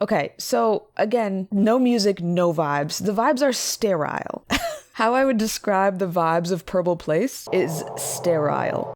Okay, so again, no music, no vibes. The vibes are sterile. How I would describe the vibes of Purble Place is sterile.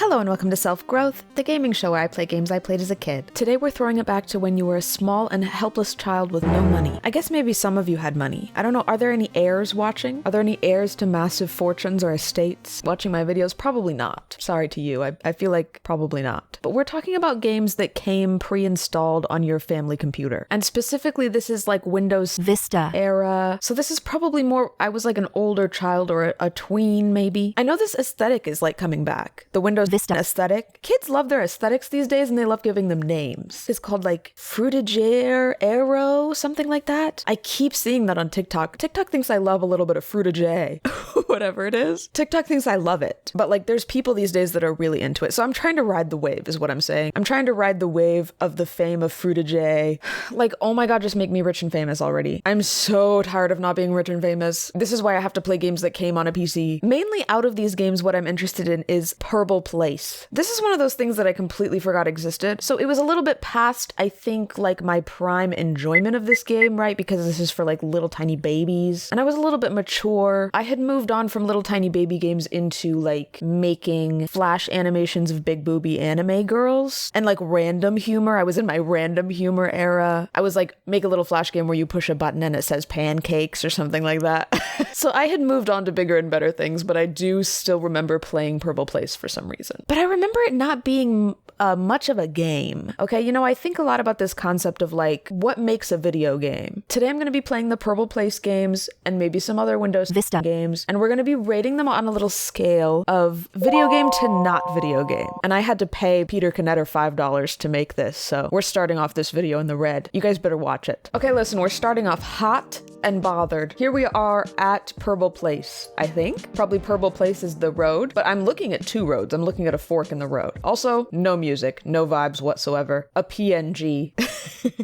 Hello and welcome to Self-Growth, the gaming show where I play games I played as a kid. Today we're throwing it back to when you were a small and helpless child with no money. I guess maybe some of you had money. I don't know, are there any heirs watching? Are there any heirs to massive fortunes or estates watching my videos? Probably not. Sorry to you, I feel like probably not. But we're talking about games that came pre-installed on your family computer. And specifically this is like Windows Vista era. So this is probably more, I was like an older child or a tween maybe. I know this aesthetic is like coming back. The Windows Vista aesthetic. Kids love their aesthetics these days and they love giving them names. It's called like Fruitager, Arrow, something like that. I keep seeing that on TikTok. TikTok thinks I love a little bit of Fruitager, whatever it is. TikTok thinks I love it. But like there's people these days that are really into it. So I'm trying to ride the wave is what I'm saying. I'm trying to ride the wave of the fame of Fruitager. Like, oh my God, just make me rich and famous already. I'm so tired of not being rich and famous. This is why I have to play games that came on a PC. Mainly out of these games, what I'm interested in is Purble Place. This is one of those things that I completely forgot existed. So it was a little bit past, I think, like my prime enjoyment of this game, right? Because this is for like little tiny babies. And I was a little bit mature. I had moved on from little tiny baby games into like making flash animations of big booby anime girls and like random humor. I was in my random humor era. I was like, make a little flash game where you push a button and it says pancakes or something like that. So I had moved on to bigger and better things, but I do still remember playing Purble Place for some reason. But I remember it not being much of a game. Okay, you know, I think a lot about this concept of like, what makes a video game? Today I'm going to be playing the Purble Place games and maybe some other Windows Vista games, and we're going to be rating them on a little scale of video game to not video game. And I had to pay Peter Knetter $5 to make this, so we're starting off this video in the red. You guys better watch it. Okay, listen, we're starting off hot and bothered. Here we are at Purble Place, I think. Probably Purble Place is the road, but I'm looking at two roads. I'm looking at a fork in the road. Also, no music, no vibes whatsoever. A PNG.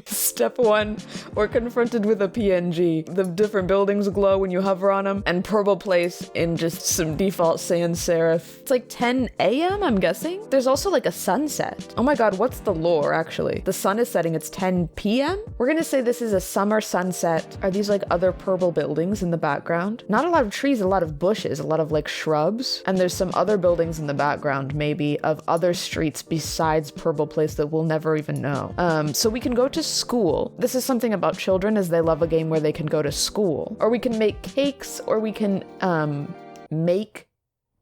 Step one, we're confronted with a PNG. The different buildings glow when you hover on them, and Purble Place in just some default sans serif. It's like 10 a.m., I'm guessing? There's also like a sunset. Oh my God, what's the lore, actually? The sun is setting, it's 10 p.m.? We're gonna say this is a summer sunset. Are these like other purple buildings in the background? Not a lot of trees, a lot of bushes, a lot of like shrubs. And there's some other buildings in the background, maybe, of other streets besides Purble Place that we'll never even know. So we can go to school. This is something about children, is they love a game where they can go to school. Or we can make cakes, or we can make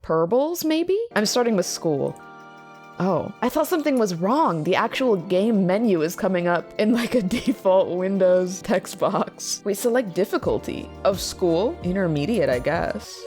purbles, maybe? I'm starting with school. Oh, I thought something was wrong. The actual game menu is coming up in like a default Windows text box. Wait, select difficulty of school? Intermediate, I guess.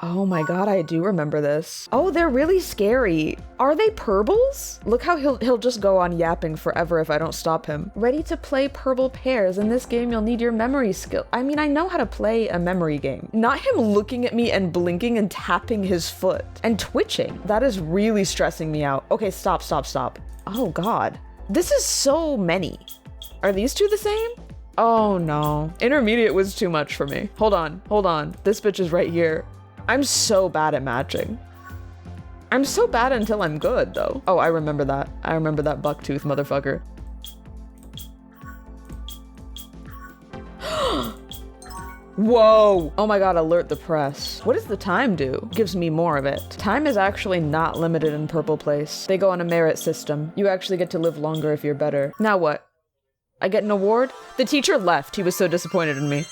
Oh my God, I do remember this. Oh, they're really scary. Are they purbles? Look how he'll just go on yapping forever if I don't stop him. Ready to play purble pairs. In this game, you'll need your memory skill. I mean, I know how to play a memory game. Not him looking at me and blinking and tapping his foot and twitching. That is really stressing me out. Okay, stop. Oh God. This is so many. Are these two the same? Oh no. Intermediate was too much for me. Hold on. This bitch is right here. I'm so bad at matching. I'm so bad until I'm good, though. Oh, I remember that. I remember that bucktooth motherfucker. Whoa! Oh my God, alert the press. What does the time do? Gives me more of it. Time is actually not limited in Purble Place. They go on a merit system. You actually get to live longer if you're better. Now what? I get an award? The teacher left. He was so disappointed in me.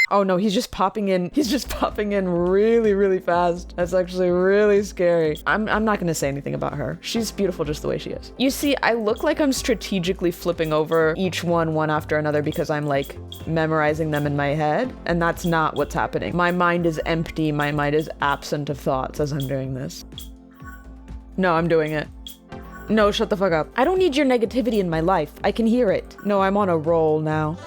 Oh no, he's just popping in. He's just popping in really, really fast. That's actually really scary. I'm not gonna say anything about her. She's beautiful just the way she is. You see, I look like I'm strategically flipping over each one after another because I'm like memorizing them in my head, and that's not what's happening. My mind is empty. My mind is absent of thoughts as I'm doing this. No, I'm doing it. No, shut the fuck up. I don't need your negativity in my life. I can hear it. No, I'm on a roll now.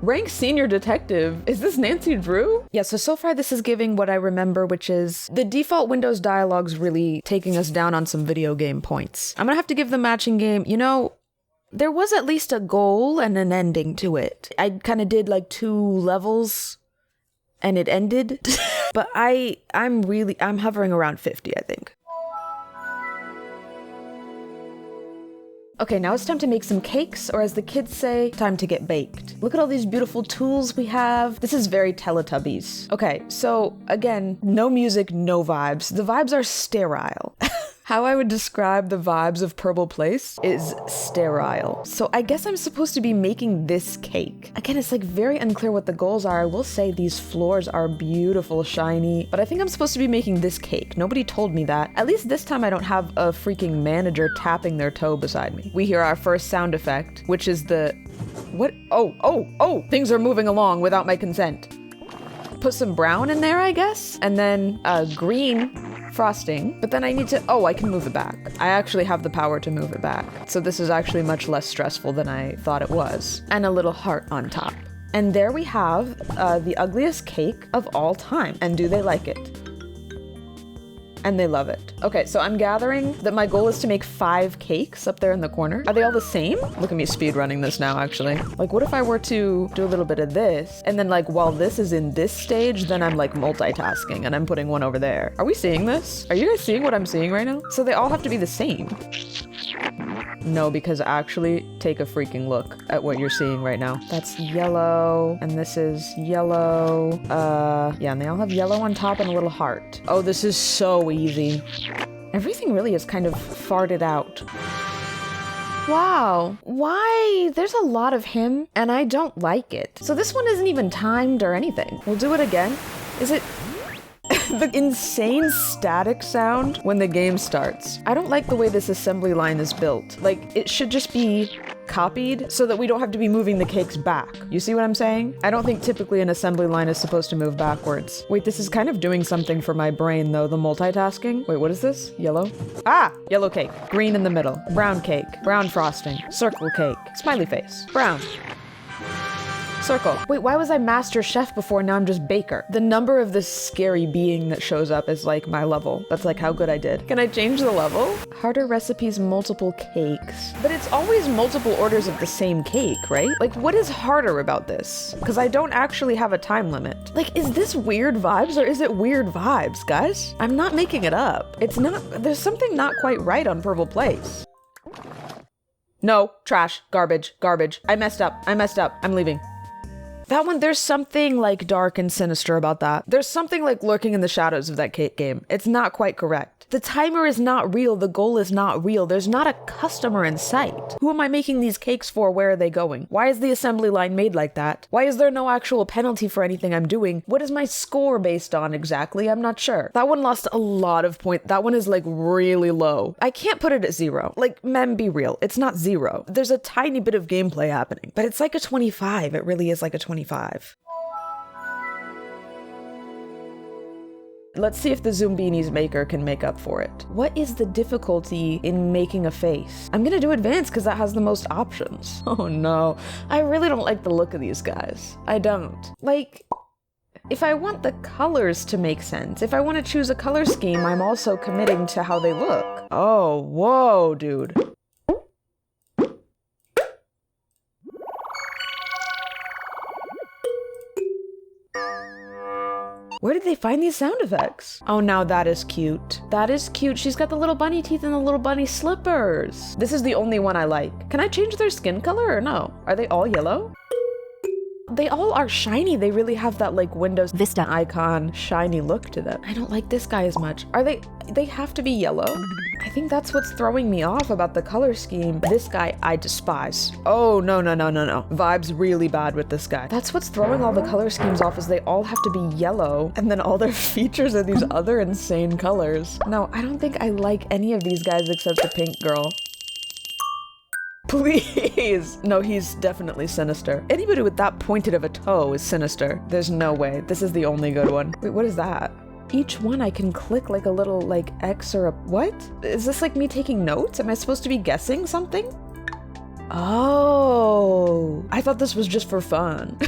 Rank senior detective. Is this Nancy Drew? Yeah, so far this is giving what I remember, which is the default Windows dialogue's really taking us down on some video game points. I'm gonna have to give the matching game, you know, there was at least a goal and an ending to it. I kind of did like 2 levels and it ended. But I'm hovering around 50, I think. Okay, now it's time to make some cakes, or as the kids say, time to get baked. Look at all these beautiful tools we have. This is very Teletubbies. Okay, so again, no music, no vibes. The vibes are sterile. How I would describe the vibes of Purble Place is sterile. So I guess I'm supposed to be making this cake. Again, it's like very unclear what the goals are. I will say these floors are beautiful, shiny, but I think I'm supposed to be making this cake. Nobody told me that. At least this time I don't have a freaking manager tapping their toe beside me. We hear our first sound effect, which is the... What? Oh! Things are moving along without my consent. Put some brown in there, I guess? And then green frosting, but then I need to, I can move it back. I actually have the power to move it back. So this is actually much less stressful than I thought it was. And a little heart on top. And there we have the ugliest cake of all time. And do they like it? And they love it. Okay, so I'm gathering that my goal is to make 5 cakes up there in the corner. Are they all the same? Look at me speed running this now, actually. Like, what if I were to do a little bit of this, and then like while this is in this stage, then I'm like multitasking and I'm putting one over there. Are we seeing this? Are you guys seeing what I'm seeing right now? So they all have to be the same. No, because actually, take a freaking look at what you're seeing right now. That's yellow, and this is yellow. Yeah, and they all have yellow on top and a little heart. Oh, this is so easy. Everything really is kind of farted out. Wow, why? There's a lot of him, and I don't like it. So this one isn't even timed or anything. We'll do it again. Is it... The insane static sound when the game starts. I don't like the way this assembly line is built. Like, it should just be copied so that we don't have to be moving the cakes back. You see what I'm saying? I don't think typically an assembly line is supposed to move backwards. Wait, this is kind of doing something for my brain though, the multitasking. Wait, what is this? Yellow? Ah! Yellow cake. Green in the middle. Brown cake. Brown frosting. Circle cake. Smiley face. Brown. Circle. Wait, why was I master chef before? Now I'm just baker. The number of this scary being that shows up is like my level. That's like how good I did. Can I change the level? Harder recipes, multiple cakes. But it's always multiple orders of the same cake, right? Like, what is harder about this? Because I don't actually have a time limit. Like, is this weird vibes or is it weird vibes, guys? I'm not making it up. It's not, there's something not quite right on Purble Place. No, trash, garbage, garbage. I messed up, I'm leaving. That one, there's something like dark and sinister about that. There's something like lurking in the shadows of that cake game. It's not quite correct. The timer is not real. The goal is not real. There's not a customer in sight. Who am I making these cakes for? Where are they going? Why is the assembly line made like that? Why is there no actual penalty for anything I'm doing? What is my score based on exactly? I'm not sure. That one lost a lot of points. That one is like really low. I can't put it at 0. Like, mem, be real. It's not 0. There's a tiny bit of gameplay happening, but it's like a 25. It really is like a 25. Let's see if the Zumbinis maker can make up for it. What is the difficulty in making a face? I'm gonna do advanced because that has the most options. Oh no, I really don't like the look of these guys. I don't. Like, if I want the colors to make sense, if I want to choose a color scheme, I'm also committing to how they look. Oh, whoa, dude. Where did they find these sound effects? Oh, now that is cute. That is cute. She's got the little bunny teeth and the little bunny slippers. This is the only one I like. Can I change their skin color or no? Are they all yellow? They all are shiny. They really have that like Windows Vista icon shiny look to them. I don't like this guy as much. Are they have to be yellow? I think that's what's throwing me off about the color scheme. This guy I despise. Oh, no. Vibes really bad with this guy. That's what's throwing all the color schemes off is they all have to be yellow and then all their features are these other insane colors. No, I don't think I like any of these guys except the pink girl. Please! No, he's definitely sinister. Anybody with that pointed of a toe is sinister. There's no way. This is the only good one. Wait, what is that? Each one I can click like a little like X or a what? Is this like me taking notes? Am I supposed to be guessing something? Oh, I thought this was just for fun.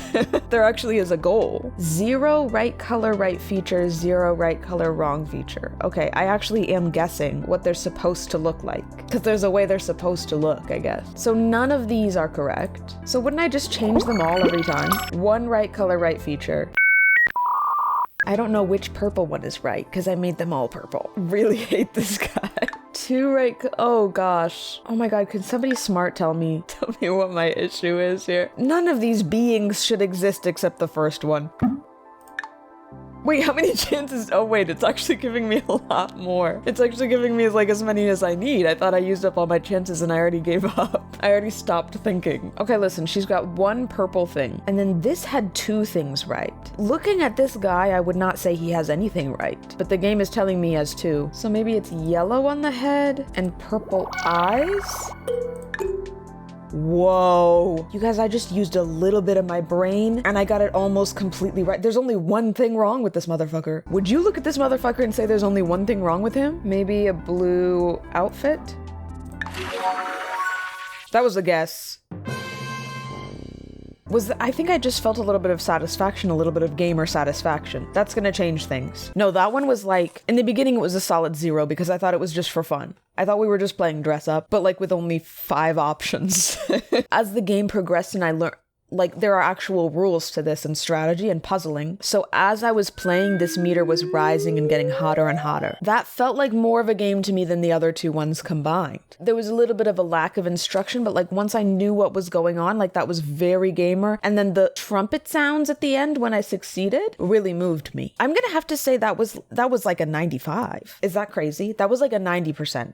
There actually is a goal. 0 right color, right feature, 0 right color, wrong feature. Okay, I actually am guessing what they're supposed to look like, because there's a way they're supposed to look, I guess. So none of these are correct. So wouldn't I just change them all every time? 1 right color, right feature. I don't know which purple one is right, because I made them all purple. Really hate this guy. 2 right, oh gosh. Oh my god, can somebody smart tell me what my issue is here? None of these beings should exist except the first one. Wait, how many chances? Oh wait, it's actually giving me a lot more. It's actually giving me like as many as I need. I thought I used up all my chances and I already gave up. I already stopped thinking. Okay, listen, she's got 1 purple thing. And then this had 2 things right. Looking at this guy, I would not say he has anything right. But the game is telling me he has 2. So maybe it's yellow on the head and purple eyes? Whoa. You guys, I just used a little bit of my brain and I got it almost completely right. There's only one thing wrong with this motherfucker. Would you look at this motherfucker and say there's only one thing wrong with him? Maybe a blue outfit? That was a guess. I think I just felt a little bit of satisfaction, a little bit of gamer satisfaction. That's gonna change things. No, that one was like, in the beginning it was a solid 0 because I thought it was just for fun. I thought we were just playing dress up, but like with only 5 options. As the game progressed and I learned, like there are actual rules to this and strategy and puzzling. So as I was playing, this meter was rising and getting hotter and hotter. That felt like more of a game to me than the other 2 ones combined. There was a little bit of a lack of instruction, but like once I knew what was going on, like that was very gamer. And then the trumpet sounds at the end when I succeeded really moved me. I'm gonna have to say that was like a 95. Is that crazy? That was like a 90%.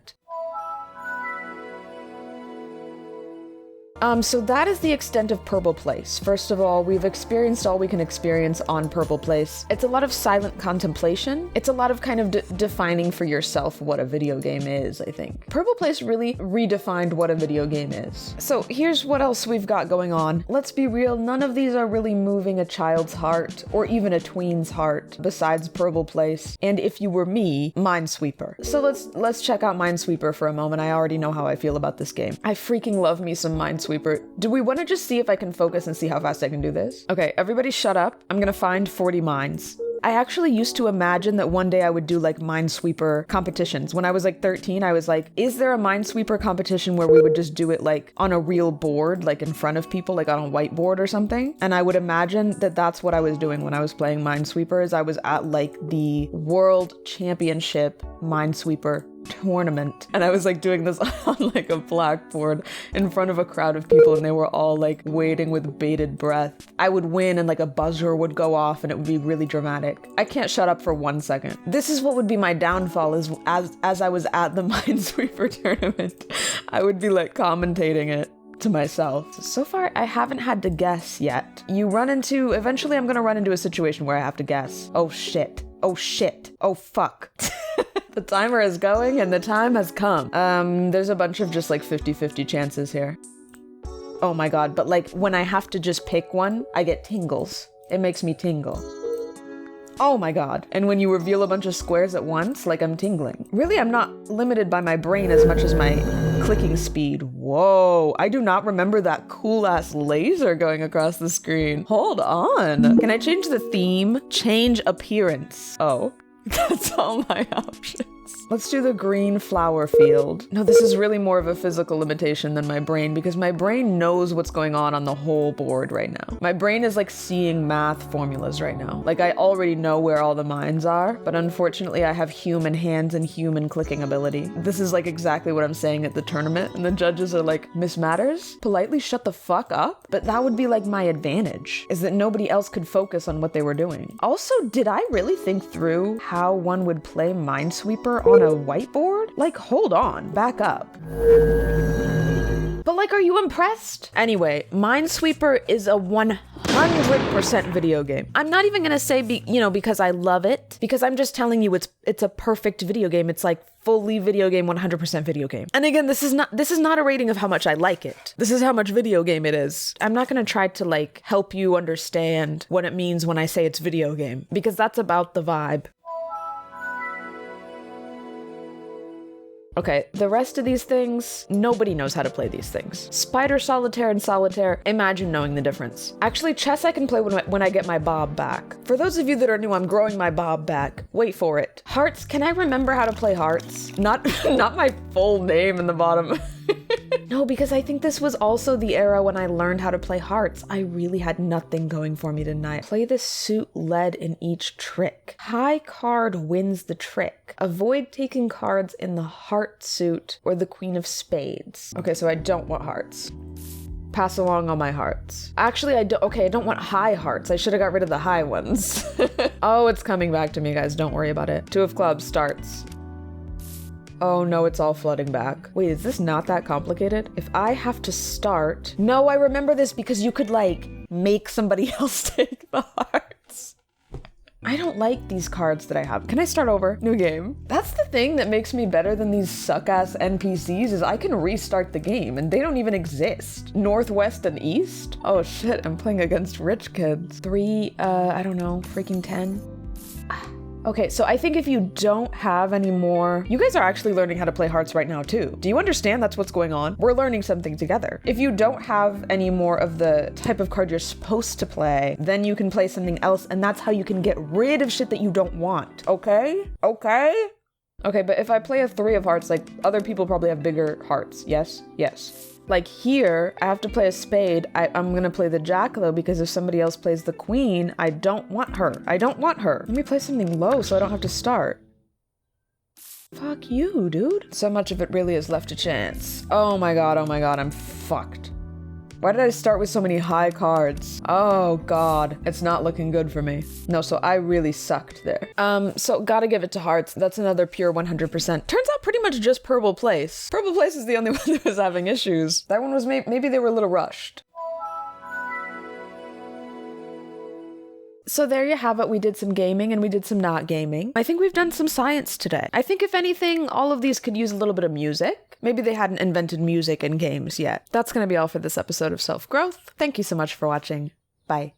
So that is the extent of Purble Place. First of all, we've experienced all we can experience on Purble Place. It's a lot of silent contemplation. It's a lot of kind of defining for yourself what a video game is, I think. Purble Place really redefined what a video game is. So here's what else we've got going on. Let's be real, none of these are really moving a child's heart or even a tween's heart besides Purble Place. And if you were me, Minesweeper. So let's check out Minesweeper for a moment. I already know how I feel about this game. I freaking love me some Minesweeper. Do we want to just see if I can focus and see how fast I can do this? Okay, everybody shut up. I'm gonna find 40 mines. I actually used to imagine that one day I would do like Minesweeper competitions. When I was like 13, I was like, is there a Minesweeper competition where we would just do it like on a real board, like in front of people, like on a whiteboard or something? And I would imagine that that's what I was doing when I was playing Minesweeper, is I was at like the World Championship Minesweeper tournament, and I was like doing this on like a blackboard in front of a crowd of people, and they were all like waiting with bated breath. I would win and like a buzzer would go off and it would be really dramatic. I can't shut up for 1 second. This is what would be my downfall, is as I was at the Minesweeper tournament, I would be like commentating it to myself. So far, I haven't had to guess yet. Eventually I'm gonna run into a situation where I have to guess. Oh shit. Oh shit. Oh fuck. The timer is going and the time has come. There's a bunch of just like 50-50 chances here. Oh my god, but like when I have to just pick one, I get tingles. It makes me tingle. Oh my god. And when you reveal a bunch of squares at once, like I'm tingling. Really, I'm not limited by my brain as much as my clicking speed. Whoa, I do not remember that cool ass laser going across the screen. Hold on. Can I change the theme? Change appearance. Oh. That's all my options. Let's do the green flower field. No, this is really more of a physical limitation than my brain, because my brain knows what's going on the whole board right now. My brain is like seeing math formulas right now. Like I already know where all the mines are, but unfortunately I have human hands and human clicking ability. This is like exactly what I'm saying at the tournament, and the judges are like, Miss Matters, politely shut the fuck up? But that would be like my advantage, is that nobody else could focus on what they were doing. Also, did I really think through how one would play Minesweeper on a whiteboard? Like, hold on, back up. But like, are you impressed? Anyway, Minesweeper is a 100% video game. I'm not even gonna say, because I love it, because I'm just telling you it's a perfect video game. It's like fully video game, 100% video game. And again, this is not a rating of how much I like it. This is how much video game it is. I'm not gonna try to like help you understand what it means when I say it's video game, because that's about the vibe. Okay, the rest of these things, nobody knows how to play these things. Spider Solitaire and Solitaire, imagine knowing the difference. Actually, chess I can play when I get my bob back. For those of you that are new, I'm growing my bob back. Wait for it. Hearts, can I remember how to play hearts? Not my full name in the bottom. No, because I think this was also the era when I learned how to play hearts. I really had nothing going for me tonight. Play the suit led in each trick. High card wins the trick. Avoid taking cards in the heart suit or the queen of spades. Okay, so I don't want hearts. Pass along all my hearts. Actually, I don't want high hearts. I should have got rid of the high ones. Oh, it's coming back to me, guys. Don't worry about it. Two of clubs starts. Oh no, it's all flooding back. Wait, is this not that complicated? If I have to start... No, I remember this because you could, like, make somebody else take the hearts. I don't like these cards that I have. Can I start over? New game. That's the thing that makes me better than these suck-ass NPCs is I can restart the game and they don't even exist. Northwest and East? Oh shit, I'm playing against rich kids. 3, I don't know, freaking 10. Okay, so I think if you don't have any more... You guys are actually learning how to play hearts right now too. Do you understand that's what's going on? We're learning something together. If you don't have any more of the type of card you're supposed to play, then you can play something else, and that's how you can get rid of shit that you don't want. Okay? Okay? Okay, but if I play a 3 of hearts, like, other people probably have bigger hearts. Yes? Yes. Like here, I have to play a spade. I'm gonna play the jack though, because if somebody else plays the queen, I don't want her. I don't want her. Let me play something low so I don't have to start. Fuck you, dude. So much of it really is left to chance. Oh my god, I'm fucked. Why did I start with so many high cards? Oh god, it's not looking good for me. No, so I really sucked there. So gotta give it to hearts. That's another pure 100%. Turns out pretty much just Purble Place. Purble Place is the only one that was having issues. That one was maybe they were a little rushed. So there you have it. We did some gaming and we did some not gaming. I think we've done some science today. I think if anything, all of these could use a little bit of music. Maybe they hadn't invented music in games yet. That's going to be all for this episode of Self-Growth. Thank you so much for watching. Bye.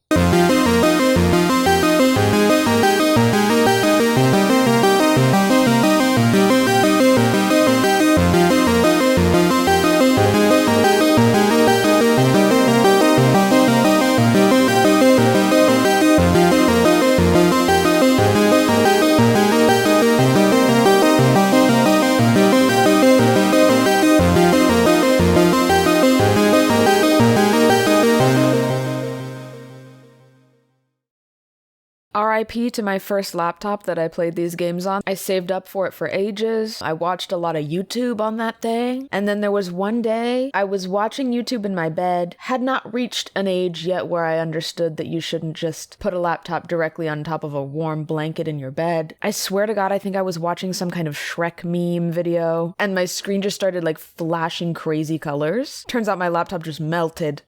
RIP to my first laptop that I played these games on. I saved up for it for ages. I watched a lot of YouTube on that thing. And then there was one day I was watching YouTube in my bed, had not reached an age yet where I understood that you shouldn't just put a laptop directly on top of a warm blanket in your bed. I swear to God, I think I was watching some kind of Shrek meme video and my screen just started like flashing crazy colors. Turns out my laptop just melted.